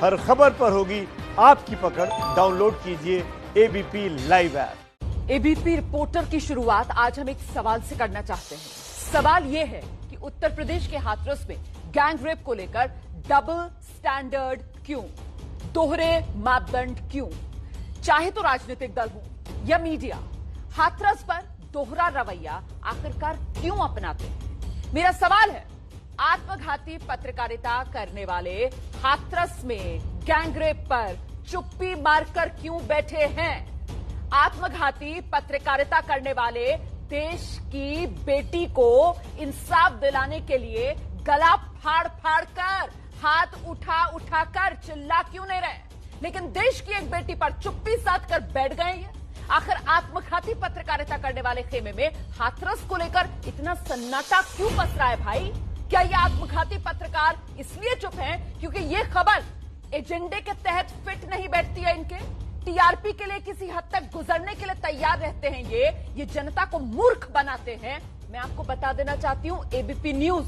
हर खबर पर होगी आपकी पकड़। डाउनलोड कीजिए ABP live app. ABP reporter की शुरुआत आज हम एक सवाल से करना चाहते हैं। सवाल यह है कि उत्तर प्रदेश के हाथरस में गैंग रेप को लेकर डबल स्टैंडर्ड क्यों, दोहरे मापदंड क्यों? चाहे तो राजनीतिक दल हो या मीडिया, हाथरस पर दोहरा रवैया आखिरकार क्यों अपनाते हैं? मेरा सवाल है, आत्मघाती पत्रकारिता करने वाले हाथरस में गैंग रेप पर चुप्पी मारकर क्यों बैठे हैं? आत्मघाती पत्रकारिता करने वाले देश की बेटी को इंसाफ दिलाने के लिए गला फाड़ फाड़ कर, हाथ उठा उठा कर चिल्ला क्यों नहीं रहे, लेकिन देश की एक बेटी पर चुप्पी साध कर बैठ गए हैं? आखिर आत्मघाती पत्रकारिता करने वाले खेमे में हाथरस को लेकर इतना सन्नाटा क्यों पस रहा है भाई? क्या ये आत्मघाती पत्रकार इसलिए चुप हैं क्योंकि ये खबर एजेंडे के तहत फिट नहीं बैठती है इनके? टीआरपी के लिए किसी हद तक गुजरने के लिए तैयार रहते हैं ये जनता को मूर्ख बनाते हैं। मैं आपको बता देना चाहती हूं, एबीपी न्यूज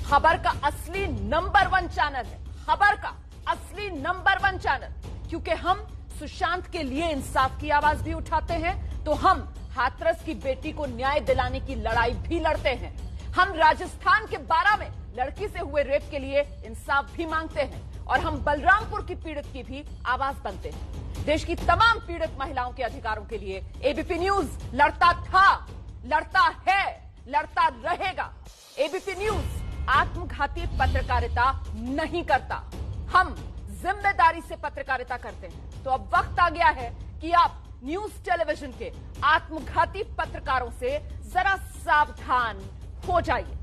खबर का असली नंबर 1 चैनल है, खबर का असली नंबर 1 चैनल। क्योंकि हम सुशांत के लिए इंसाफ की आवाज भी उठाते हैं, तो हम हाथरस की बेटी को न्याय दिलाने की लड़ाई भी लड़ते हैं। हम राजस्थान के बारा में लड़की से हुए रेप के लिए इंसाफ भी मांगते हैं, और हम बलरामपुर की पीड़ित की भी आवाज बनते हैं। देश की तमाम पीड़ित महिलाओं के अधिकारों के लिए एबीपी न्यूज लड़ता था, लड़ता है, लड़ता रहेगा। एबीपी न्यूज आत्मघाती पत्रकारिता नहीं करता, हम जिम्मेदारी से पत्रकारिता करते हैं। तो अब वक्त आ गया है कि आप न्यूज टेलीविजन के आत्मघाती पत्रकारों से जरा सावधान हो जाइए।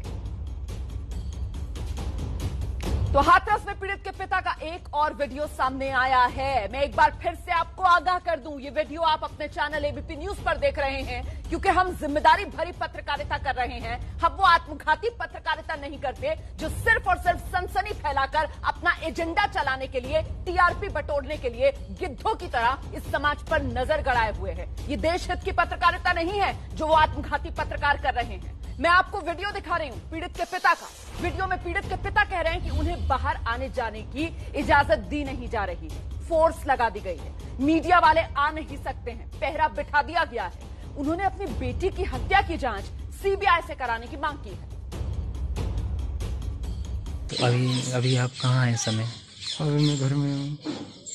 तो हाथरस में पीड़ित के पिता का एक और वीडियो सामने आया है। मैं एक बार फिर से आपको आगाह कर दूं, ये वीडियो आप अपने चैनल एबीपी न्यूज पर देख रहे हैं क्योंकि हम जिम्मेदारी भरी पत्रकारिता कर रहे हैं। हम वो आत्मघाती पत्रकारिता नहीं करते जो सिर्फ और सिर्फ सनसनी फैलाकर अपना एजेंडा चलाने के लिए, टीआरपी बटोरने के लिए गिद्धों की तरह इस समाज पर नजर गड़ाए हुए है। ये देश हित की पत्रकारिता नहीं है जो वो आत्मघाती पत्रकार कर रहे हैं। मैं आपको वीडियो दिखा रही हूं पीड़ित के पिता का। वीडियो में पीड़ित के पिता कह रहे हैं कि उन्हें बाहर आने जाने की इजाजत दी नहीं जा रही है, फोर्स लगा दी गई है, मीडिया वाले आ नहीं सकते हैं, पहरा बिठा दिया गया है। उन्होंने अपनी बेटी की हत्या की जांच सीबीआई से कराने की मांग की है। तो अभी आप कहाँ हैं इस समय? अभी मैं घर में हूँ।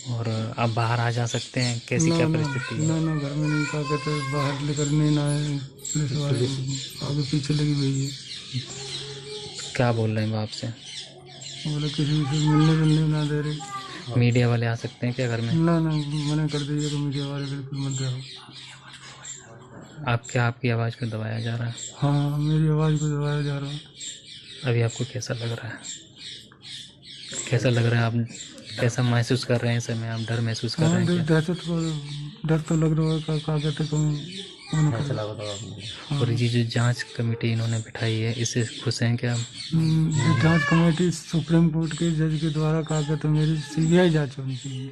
और आप बाहर आ जा सकते हैं? कैसी क्या परिस्थिति है? ना घर में नहीं, क्या कहते बाहर लेकर नहीं ना है, पुलिस वाले आगे पीछे लगी हुई है। क्या बोल रहे हैं वो आपसे? बोले किसी से मिलने ना दे रहे। मीडिया वाले आ सकते हैं क्या घर में? ना मना कर दीजिए, मीडिया वाले बिल्कुल मत जाओ। आपकी आवाज को दबाया जा रहा है? हाँ, मेरी आवाज को दबाया जा रहा है। अभी आपको कैसा लग रहा है? कैसा लग रहा है? आप कैसा महसूस कर रहे हैं इस समय? आप डर महसूस कर रहे हैं? डर तो लग रहा है, क्या कहते और ये जो जांच कमेटी इन्होंने बिठाई है, इससे खुश हैं क्या? जांच कमेटी सुप्रीम कोर्ट के जज के द्वारा कहा कहते मेरी सीबीआई जांच होनी चाहिए।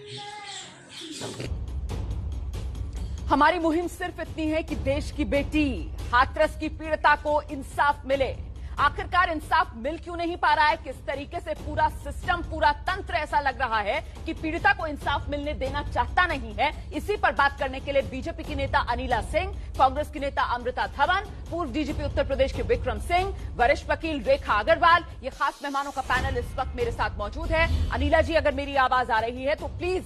हमारी मुहिम सिर्फ इतनी है कि देश की बेटी हाथरस की पीड़िता को इंसाफ मिले। आखिरकार इंसाफ मिल क्यों नहीं पा रहा है? किस तरीके से पूरा सिस्टम, पूरा तंत्र ऐसा लग रहा है कि पीड़िता को इंसाफ मिलने देना चाहता नहीं है? इसी पर बात करने के लिए बीजेपी की नेता अनिला सिंह, कांग्रेस की नेता अमृता धवन, पूर्व डीजीपी उत्तर प्रदेश के विक्रम सिंह, वरिष्ठ वकील रेखा अग्रवाल, ये खास मेहमानों का पैनल इस वक्त मेरे साथ मौजूद है। अनिला जी, अगर मेरी आवाज आ रही है तो प्लीज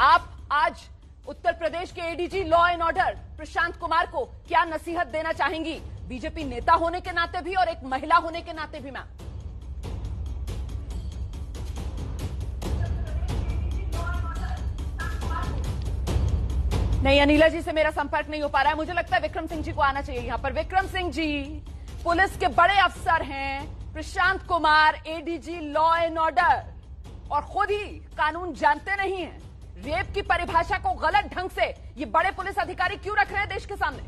आप आज उत्तर प्रदेश के ADG law and order Prashant Kumar को क्या नसीहत देना चाहेंगी, बीजेपी नेता होने के नाते भी और एक महिला होने के नाते भी? मैम, नहीं, अनिला जी से मेरा संपर्क नहीं हो पा रहा है। मुझे लगता है विक्रम सिंह जी को आना चाहिए यहां पर। विक्रम सिंह जी पुलिस के बड़े अफसर हैं, Prashant Kumar ADG law and order, और खुद ही कानून जानते नहीं हैं। रेप की परिभाषा को गलत ढंग से ये बड़े पुलिस अधिकारी क्यों रख रहे हैं देश के सामने?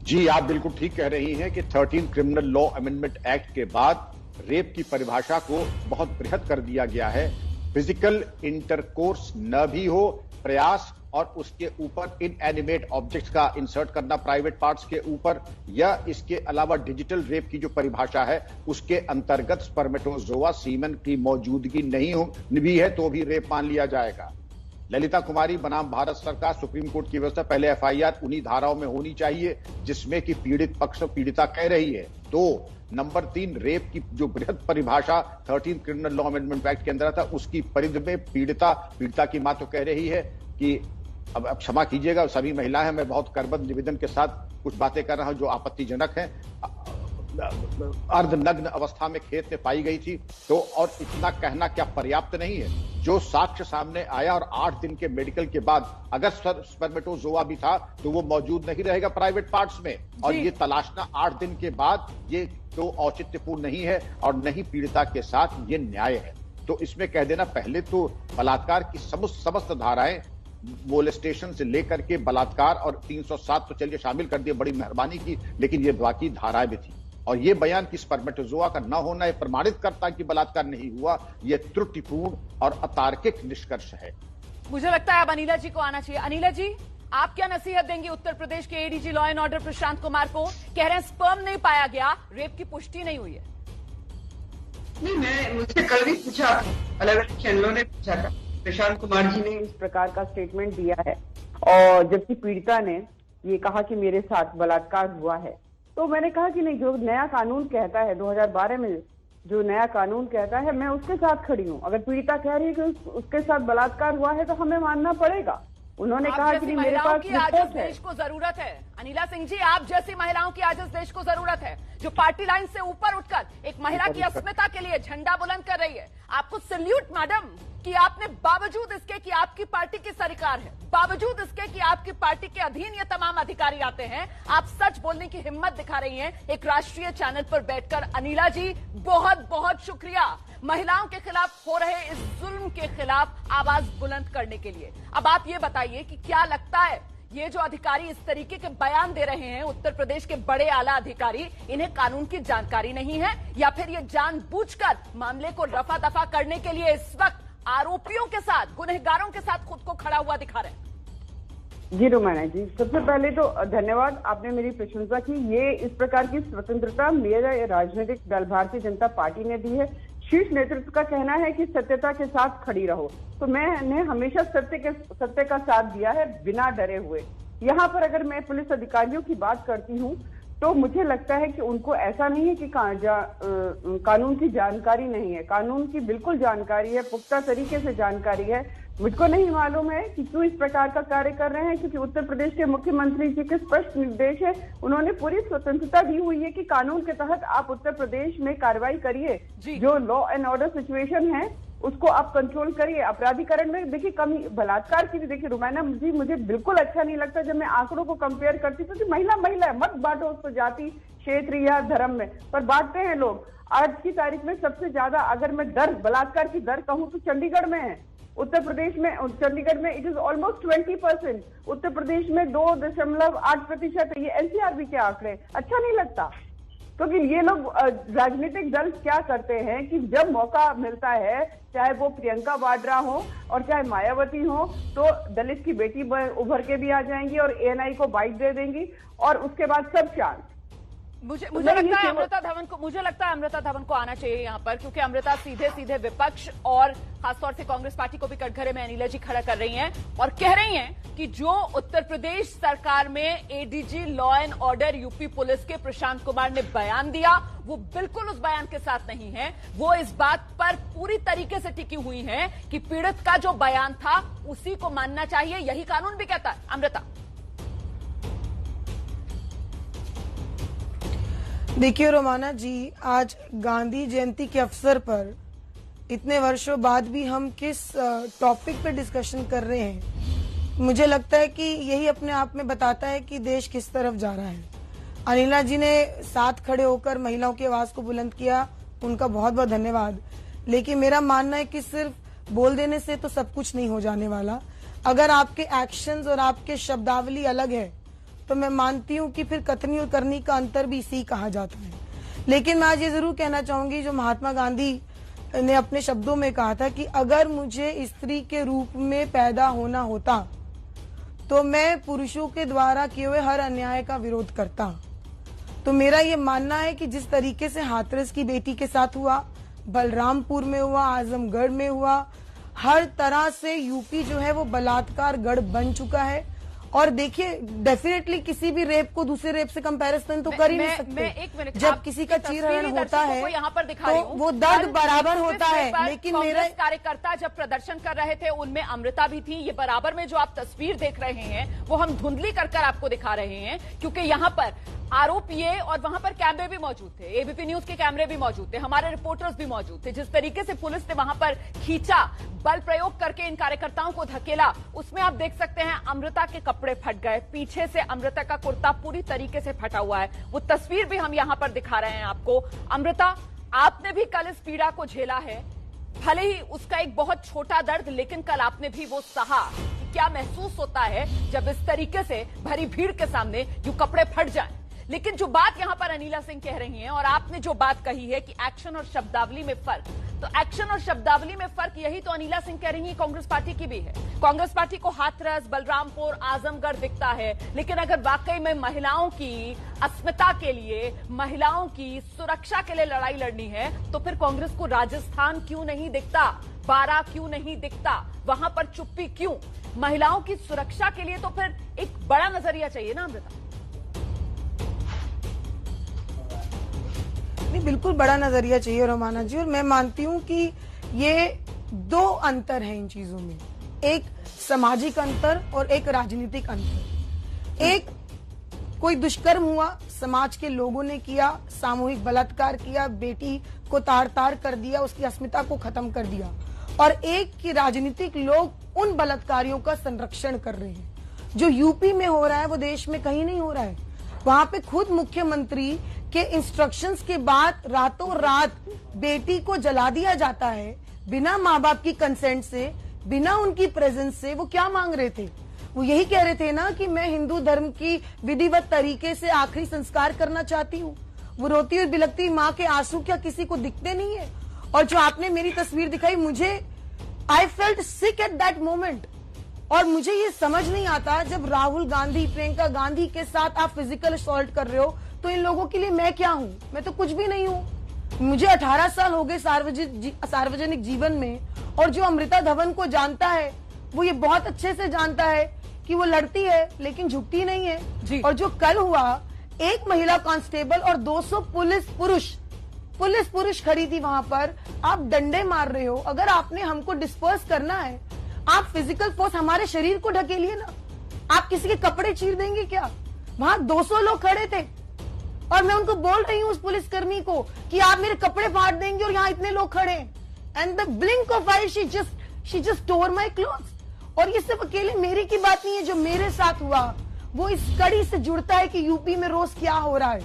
जी, आप बिल्कुल ठीक कह रही हैं कि 13 क्रिमिनल लॉ अमेंडमेंट एक्ट के बाद रेप की परिभाषा को बहुत बृहद कर दिया गया है। फिजिकल इंटरकोर्स न भी हो, प्रयास और उसके ऊपर इनएनिमेट ऑब्जेक्ट्स का इंसर्ट करना प्राइवेट पार्ट्स के ऊपर, या इसके अलावा डिजिटल रेप की जो परिभाषा है उसके अंतर्गत स्पर्मेटोजोआ सीमेन की मौजूदगी नहीं हो भी है तो भी रेप मान लिया जाएगा। ललिता कुमारी बनाम भारत सरकार, सुप्रीम कोर्ट की व्यवस्था, पहले एफआईआर उन्हीं धाराओं में होनी चाहिए जिसमें कि पीड़ित पक्ष पीड़िता कह रही है। तो नंबर 3, रेप की जो बृहद परिभाषा 13 क्रिमिनल लॉ अमेंडमेंट एक्ट के अंदर था उसकी परिधि में पीड़िता की मां तो कह रही है कि अब क्षमा कीजिएगा, सभी महिलाएं हैं, मैं बहुत करबद्ध निवेदन के साथ कुछ बातें कर रहा हूं जो आपत्तिजनक है, अर्धनग्न अवस्था में खेत में पाई गई थी। तो और इतना कहना क्या पर्याप्त नहीं है? जो साक्ष्य सामने आया और 8 दिन के मेडिकल के बाद अगर स्पर्मेटोजोआ भी था तो वो मौजूद नहीं रहेगा प्राइवेट पार्ट्स में, और ये तलाशना 8 दिन के बाद ये तो औचित्यपूर्ण नहीं है और नहीं पीड़िता के साथ ये न्याय है। तो इसमें कह देना, पहले तो बलात्कार की समस्त धाराएं, मोलेस्टेशन से लेकर के बलात्कार, और 307 तो चलिए शामिल कर दिए, बड़ी मेहरबानी की, लेकिन ये बाकी धाराएं भी थी। और ये बयान कि स्पर्मेटोजोआ का न होना यह प्रमाणित करता कि बलात्कार नहीं हुआ, यह त्रुटिपूर्ण और अतार्किक निष्कर्ष है। मुझे लगता है अब अनिला जी को आना चाहिए। अनिला जी, आप क्या नसीहत देंगे उत्तर प्रदेश के ADG law and order Prashant Kumar को? कह रहे हैं स्पर्म नहीं पाया गया, रेप की पुष्टि नहीं हुई है। नहीं, मुझसे कल भी पूछा, अलग अलग चैनलों ने पूछा था, प्रशांत कुमार जी ने इस प्रकार का स्टेटमेंट दिया है, और जबकि पीड़िता ने ये कहा कि मेरे साथ बलात्कार हुआ है। तो मैंने कहा कि नहीं, जो नया कानून कहता है 2012 में जो नया कानून कहता है, मैं उसके साथ खड़ी हूँ। अगर पीड़िता कह रही है कि उसके साथ बलात्कार हुआ है तो हमें मानना पड़ेगा। उन्होंने कहा कि मेरे पास रिपोर्ट है। देश को जरूरत है अनिला सिंह जी, आप जैसी महिलाओं की आज इस देश को जरूरत है, जो पार्टी लाइन से ऊपर उठकर एक महिला की अस्मिता के लिए झंडा बुलंद कर रही है। आपको सैल्यूट मैडम कि आपने बावजूद इसके कि आपकी पार्टी की सरकार है, बावजूद इसके कि आपकी पार्टी के अधीन ये तमाम अधिकारी आते हैं, आप सच बोलने की हिम्मत दिखा रही हैं एक राष्ट्रीय चैनल पर बैठकर। अनिला जी, बहुत बहुत शुक्रिया महिलाओं के खिलाफ हो रहे इस जुल्म के खिलाफ आवाज बुलंद करने के लिए। अब आप ये बताइए कि क्या लगता है ये जो अधिकारी इस तरीके के बयान दे रहे हैं, उत्तर प्रदेश के बड़े आला अधिकारी, इन्हें कानून की जानकारी नहीं है, या फिर ये जानबूझकर मामले को रफा दफा करने के लिए इस वक्त आरोपियों के साथ, गुनहगारों के साथ खुद को खड़ा हुआ दिखा रहे हैं? जी रोमाना जी, सबसे पहले तो धन्यवाद, आपने मेरी प्रशंसा की। ये इस प्रकार की स्वतंत्रता मेरे राजनीतिक दल भारतीय जनता पार्टी ने दी है। शीर्ष नेतृत्व का कहना है कि सत्यता के साथ खड़ी रहो, तो मैंने हमेशा सत्य का साथ दिया है बिना डरे हुए। यहाँ पर अगर मैं पुलिस अधिकारियों की बात करती हूँ तो मुझे लगता है कि उनको ऐसा नहीं है कि कानून की जानकारी नहीं है। कानून की बिल्कुल जानकारी है, पुख्ता तरीके से जानकारी है। मुझको नहीं मालूम है कि क्यों इस प्रकार का कार्य कर रहे हैं, क्योंकि उत्तर प्रदेश के मुख्यमंत्री जी के स्पष्ट निर्देश है, उन्होंने पूरी स्वतंत्रता दी हुई है कि कानून के तहत आप उत्तर प्रदेश में कार्रवाई करिए, जो लॉ एंड ऑर्डर सिचुएशन है उसको आप कंट्रोल करिए। अपराधीकरण में देखिए कमी, बलात्कार की भी देखिए रुमाना जी, मुझे बिल्कुल अच्छा नहीं लगता जब मैं आंकड़ों को कंपेयर करती हूँ कि महिला है, मत बांटो उसको जाति, क्षेत्र या धर्म में, पर बांटते हैं लोग। आज की तारीख में सबसे ज्यादा अगर मैं दर बलात्कार की दर कहूँ तो चंडीगढ़ में है। उत्तर प्रदेश में, चंडीगढ़ में it is almost 20%, Uttar Pradesh में 2.8%। ये एनसीआरबी के आंकड़े, अच्छा नहीं लगता। क्योंकि ये लोग राजनीतिक दल क्या करते हैं कि जब मौका मिलता है, चाहे वो प्रियंका वाड्रा हो और चाहे मायावती हो, तो दलित की बेटी उभर के भी आ जाएंगी और एएनआई को बाइट दे देंगी और उसके बाद सब शांत। मुझे लगता है अमृता धवन को आना चाहिए यहाँ पर, क्योंकि अमृता सीधे विपक्ष और खासतौर से कांग्रेस पार्टी को भी कटघरे में अनिला जी खड़ा कर रही हैं और कह रही हैं कि जो उत्तर प्रदेश सरकार में ADG law and order UP police के प्रशांत कुमार ने बयान दिया, वो बिल्कुल उस बयान के साथ नहीं है। वो इस बात पर पूरी तरीके से टिकी हुई है कि पीड़ित का जो बयान था उसी को मानना चाहिए, यही कानून भी कहता है। अमृता, देखिए रोमाना जी, आज गांधी जयंती के अवसर पर इतने वर्षों बाद भी हम किस टॉपिक पे डिस्कशन कर रहे हैं, मुझे लगता है कि यही अपने आप में बताता है कि देश किस तरफ जा रहा है। अनिला जी ने साथ खड़े होकर महिलाओं की आवाज को बुलंद किया, उनका बहुत बहुत धन्यवाद। लेकिन मेरा मानना है कि सिर्फ बोल देने से तो सब कुछ नहीं हो जाने वाला। अगर आपके एक्शंस और आपके शब्दावली अलग है तो मैं मानती हूँ कि फिर कथनी और करनी का अंतर भी इसी कहा जाता है। लेकिन मैं आज ये जरूर कहना चाहूंगी, जो महात्मा गांधी ने अपने शब्दों में कहा था कि अगर मुझे स्त्री के रूप में पैदा होना होता तो मैं पुरुषों के द्वारा किए हुए हर अन्याय का विरोध करता हूँ। तो मेरा ये मानना है कि जिस तरीके से हाथरस की बेटी के साथ हुआ, बलरामपुर में हुआ, आजमगढ़ में हुआ, हर तरह से यूपी जो है वो बलात्कार गढ़ बन चुका है। और देखिए, डेफिनेटली किसी भी रेप को दूसरे रेप से कंपैरिजन तो कर ही नहीं सकते। एक मिनट, जब किसी का चीरहरण होता है यहाँ पर दिखा तो रही हूं, वो दर्द बराबर होता है। लेकिन मेरा कार्यकर्ता जब प्रदर्शन कर रहे थे उनमें अमृता भी थी। ये बराबर में जो आप तस्वीर देख रहे हैं वो हम धुंधली कर आपको दिखा रहे हैं, क्योंकि यहाँ पर आरोप ये, और वहां पर कैमरे भी मौजूद थे, एबीपी न्यूज के कैमरे भी मौजूद थे, हमारे रिपोर्टर्स भी मौजूद थे। जिस तरीके से पुलिस ने वहां पर खींचा, बल प्रयोग करके इन कार्यकर्ताओं को धकेला, उसमें आप देख सकते हैं अमृता के कपड़े फट गए, पीछे से अमृता का कुर्ता पूरी तरीके से फटा हुआ है। वो तस्वीर भी हम यहां पर दिखा रहे हैं आपको। अमृता, आपने भी कल इस पीड़ा को झेला है, भले ही उसका एक बहुत छोटा दर्द, लेकिन कल आपने भी वो सहा। क्या महसूस होता है जब इस तरीके से भरी भीड़ के सामने यूं कपड़े फट जाएं? लेकिन जो बात यहां पर अनिला सिंह कह रही हैं, और आपने जो बात कही है कि एक्शन और शब्दावली में फर्क, तो एक्शन और शब्दावली में फर्क यही तो अनिला सिंह कह रही है कांग्रेस पार्टी की भी है। कांग्रेस पार्टी को हाथरस, बलरामपुर, आजमगढ़ दिखता है, लेकिन अगर वाकई में महिलाओं की अस्मिता के लिए, महिलाओं की सुरक्षा के लिए लड़ाई लड़नी है, तो फिर कांग्रेस को राजस्थान क्यों नहीं दिखता, बारा क्यों नहीं दिखता, वहां पर चुप्पी क्यों? महिलाओं की सुरक्षा के लिए तो फिर एक बड़ा नजरिया चाहिए ना अमृता? नहीं, बिल्कुल बड़ा नजरिया चाहिए रोमाना जी। और मैं मानती हूँ कि ये दो अंतर हैं इन चीजों में, एक सामाजिक अंतर और एक राजनीतिक अंतर। एक कोई दुष्कर्म हुआ, समाज के लोगों ने किया, सामूहिक बलात्कार किया, बेटी को तार तार कर दिया, उसकी अस्मिता को खत्म कर दिया। और एक कि राजनीतिक लोग उन बलात्कारियों का संरक्षण कर रहे हैं। जो यूपी में हो रहा है वो देश में कहीं नहीं हो रहा है। वहां पे खुद मुख्यमंत्री के इंस्ट्रक्शंस के बाद रातों रात बेटी को जला दिया जाता है, बिना माँ बाप की कंसेंट से, बिना उनकी प्रेजेंस से। वो क्या मांग रहे थे? वो यही कह रहे थे ना कि मैं हिंदू धर्म की विधिवत तरीके से आखिरी संस्कार करना चाहती हूँ। वो रोती और बिलखती माँ के आंसू क्या किसी को दिखते नहीं है? और जो आपने मेरी तस्वीर दिखाई, मुझे I felt sick at that moment. और मुझे ये समझ नहीं आता, जब राहुल गांधी, प्रियंका गांधी के साथ आप फिजिकल असॉल्ट कर रहे हो, तो इन लोगों के लिए मैं क्या हूं? मैं तो कुछ भी नहीं हूं। मुझे 18 साल हो गए सार्वजनिक जीवन में, और जो अमृता धवन को जानता है वो ये बहुत अच्छे से जानता है कि वो लड़ती है लेकिन झुकती नहीं है जी। और जो कल हुआ, एक महिला कांस्टेबल और 200 पुलिस पुरुष खड़ी थी वहां पर, आप डंडे मार रहे हो। अगर आपने हमको डिस्पर्स करना है, आप फिजिकल फोर्स हमारे शरीर को ढकेलिए ना। आप किसी के कपड़े चीर देंगे क्या? वहां 200 लोग खड़े थे और मैं उनको बोल रही हूँ, उस पुलिसकर्मी को, कि आप मेरे कपड़े फाड़ देंगे, और यहाँ इतने लोग खड़े हैं। And the blink of eye she just tore my clothes. और ये सिर्फ अकेले मेरी की बात नहीं है, जो मेरे साथ हुआ वो इस कड़ी से जुड़ता है कि यूपी में रोज क्या हो रहा है।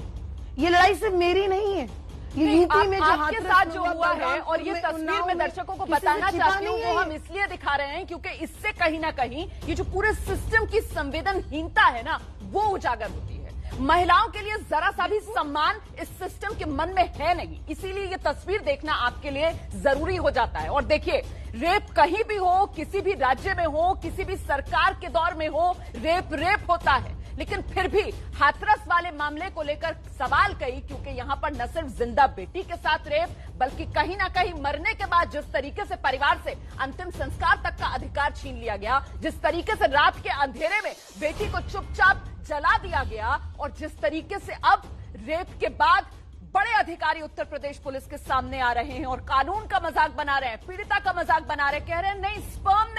ये लड़ाई सिर्फ मेरी नहीं है, ये यूपी में आपके साथ जो हुआ है, और ये तस्वीर में दर्शकों को बताना चाहती हूँ, वो हम इसलिए दिखा रहे हैं क्योंकि इससे कहीं ना कहीं ये जो पूरे सिस्टम की संवेदनहीनता है ना, वो उजागर होती है। महिलाओं के लिए जरा सा भी सम्मान इस सिस्टम के मन में है नहीं, इसीलिए ये तस्वीर देखना आपके लिए जरूरी हो जाता है। और देखिए, रेप कहीं भी हो, किसी भी राज्य में हो, किसी भी सरकार के दौर में हो, रेप होता है। लेकिन फिर भी हाथरस वाले मामले को लेकर सवाल कई, क्योंकि यहां पर न सिर्फ जिंदा बेटी के साथ रेप, बल्कि कहीं ना कहीं मरने के बाद जिस तरीके से परिवार से अंतिम संस्कार तक का अधिकार छीन लिया गया, जिस तरीके से रात के अंधेरे में बेटी को चुपचाप जला दिया गया, और जिस तरीके से अब रेप के बाद बड़े अधिकारी उत्तर प्रदेश पुलिस के सामने आ रहे हैं और कानून का मजाक बना रहे हैं, पीड़िता का मजाक बना रहे हैं, कह रहे हैं नहीं, स्पर्म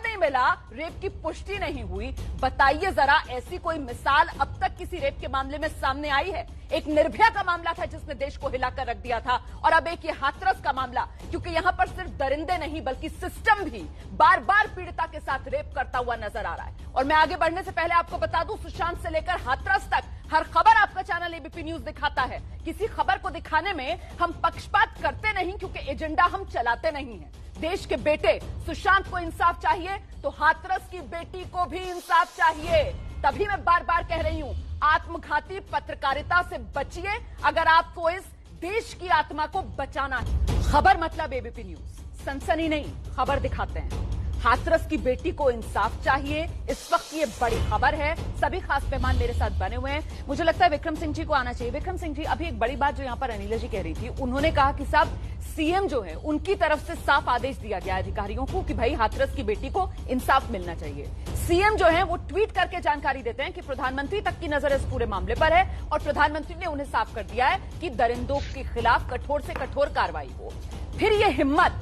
नहीं मिला, रेप की पुष्टि नहीं हुई। बताइए जरा, ऐसी कोई मिसाल अब तक किसी रेप के मामले में सामने आई है? एक निर्भया का मामला था जिसने देश को हिलाकर रख दिया था, और अब एक ये हाथरस का मामला, क्योंकि यहां पर सिर्फ दरिंदे नहीं बल्कि सिस्टम भी बार बार पीड़िता के साथ रेप करता हुआ नजर आ रहा है। और मैं आगे बढ़ने से पहले आपको बता दूं, सुशांत से लेकर हाथरस तक हर खबर आपका चैनल एबीपी न्यूज दिखाता है। किसी खबर को दिखाने में हम पक्षपात करते नहीं, क्योंकि एजेंडा हम चलाते नहीं है। देश के बेटे सुशांत को इंसाफ चाहिए तो हाथरस की बेटी को भी इंसाफ चाहिए। तभी मैं बार बार कह रही हूं, आत्मघाती पत्रकारिता से बचिए अगर आपको इस देश की आत्मा को बचाना है। खबर मतलब एबीपी न्यूज, सनसनी नहीं, खबर दिखाते हैं। हाथरस की बेटी को इंसाफ चाहिए। इस वक्त ये बड़ी खबर है। सभी खास मेहमान मेरे साथ बने हुए हैं। मुझे लगता है विक्रम सिंह जी को आना चाहिए। विक्रम सिंह जी, अभी एक बड़ी बात जो यहां पर अनिला जी कह रही थी, उन्होंने कहा कि साहब सीएम जो है उनकी तरफ से साफ आदेश दिया गया अधिकारियों को कि भाई हाथरस की बेटी को इंसाफ मिलना चाहिए। सीएम जो है वो ट्वीट करके जानकारी देते हैं कि प्रधानमंत्री तक की नजर इस पूरे मामले पर है और प्रधानमंत्री ने उन्हें साफ कर दिया है कि दरिंदों के खिलाफ कठोर से कठोर कार्रवाई हो। फिर ये हिम्मत,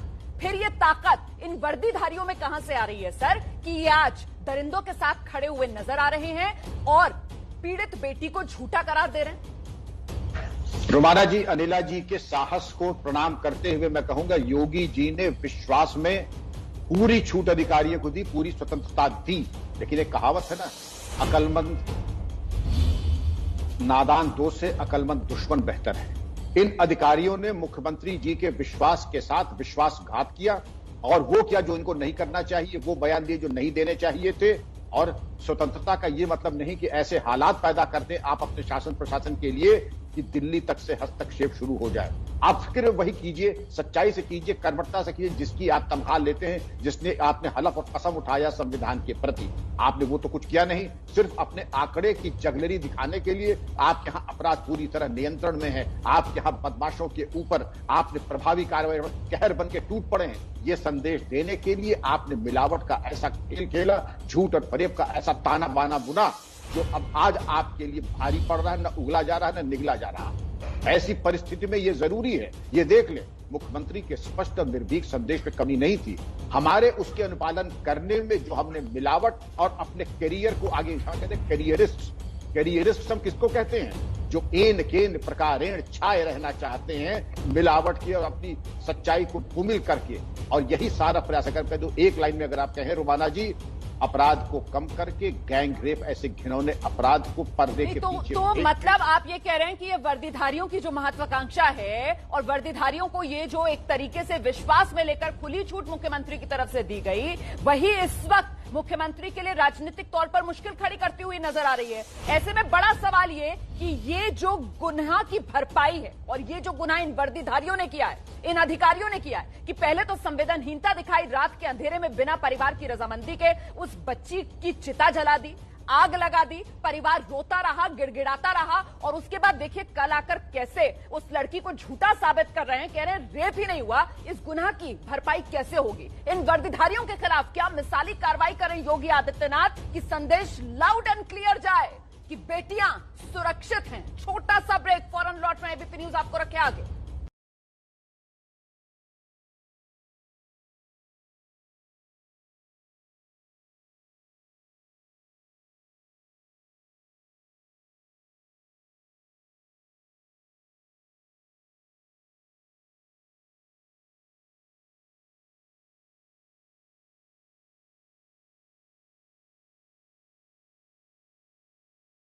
फिर ये ताकत इन वर्दीधारियों में कहां से आ रही है सर कि ये आज दरिंदों के साथ खड़े हुए नजर आ रहे हैं और पीड़ित बेटी को झूठा करार दे रहे हैं? रोमाना जी, अनिला जी के साहस को प्रणाम करते हुए मैं कहूंगा योगी जी ने विश्वास में पूरी छूट अधिकारियों को दी, पूरी स्वतंत्रता दी। लेकिन एक कहावत है ना, अकलमंद नादान दोस्त से अकलमंद दुश्मन बेहतर है। इन अधिकारियों ने मुख्यमंत्री जी के विश्वास के साथ विश्वासघात किया और वो किया जो इनको नहीं करना चाहिए, वो बयान दिए जो नहीं देने चाहिए थे। और स्वतंत्रता का ये मतलब नहीं कि ऐसे हालात पैदा कर दें आप अपने शासन प्रशासन के लिए कि दिल्ली तक से हस्तक्षेप शुरू हो जाए। आप फिक्र वही कीजिए, सच्चाई से कीजिए, कर्मठता से कीजिए जिसकी आप तनख्वाह लेते हैं, जिसने आपने हलफ और कसम उठाया संविधान के प्रति। आपने वो तो कुछ किया नहीं, सिर्फ अपने आंकड़े की जगलरी दिखाने के लिए आप यहां अपराध पूरी तरह नियंत्रण में है। आप यहां बदमाशों के ऊपर आपने प्रभावी कार्रवाई कहर बन के टूट पड़े हैं। ये संदेश देने के लिए आपने मिलावट का ऐसा खेल खेला, झूठ और फरेब का ऐसा ताना बाना बुना जो अब आज आपके लिए भारी पड़ रहा है, न उगला जा रहा है न निगला जा रहा है। ऐसी परिस्थिति में यह जरूरी है, ये देख ले मुख्यमंत्री के स्पष्ट और निर्भीक संदेश में कमी नहीं थी। हमारे उसके अनुपालन करने में जो हमने मिलावट और अपने करियर को आगे कहते हैं कैरियरिस्ट हम किसको कहते हैं? जो एन केन प्रकारेण छाए रहना चाहते हैं मिलावट की और अपनी सच्चाई को धूमिल करके। और यही सारा प्रयास कर दो। एक लाइन में अगर आप कहें रोमाना जी, अपराध को कम करके गैंग रेप ऐसे घिनौने अपराध को पर्दे के पीछे तो मतलब आप ये कह रहे हैं कि ये वर्दीधारियों की जो महत्वाकांक्षा है और वर्दीधारियों को ये जो एक तरीके से विश्वास में लेकर खुली छूट मुख्यमंत्री की तरफ से दी गई, वही इस वक्त मुख्यमंत्री के लिए राजनीतिक तौर पर मुश्किल खड़ी करती हुई नजर आ रही है। ऐसे में बड़ा सवाल ये कि ये जो गुनाह की भरपाई है और ये जो गुनाह इन वर्दीधारियों ने किया है, इन अधिकारियों ने किया है कि पहले तो संवेदनहीनता दिखाई, रात के अंधेरे में बिना परिवार की रजामंदी के उस बच्ची की चिता जला दी, आग लगा दी, परिवार रोता रहा, गिड़गिड़ाता रहा और उसके बाद देखिए कल आकर कैसे उस लड़की को झूठा साबित कर रहे हैं, कह रहे हैं रेप ही नहीं हुआ। इस गुनाह की भरपाई कैसे होगी? इन वर्दीधारियों के खिलाफ क्या मिसाली कार्रवाई करें योगी आदित्यनाथ कि संदेश लाउड एंड क्लियर जाए कि बेटियां सुरक्षित हैं? छोटा सा ब्रेक, फौरन लौट रहे हैं। एबीपी न्यूज आपको रखे आगे।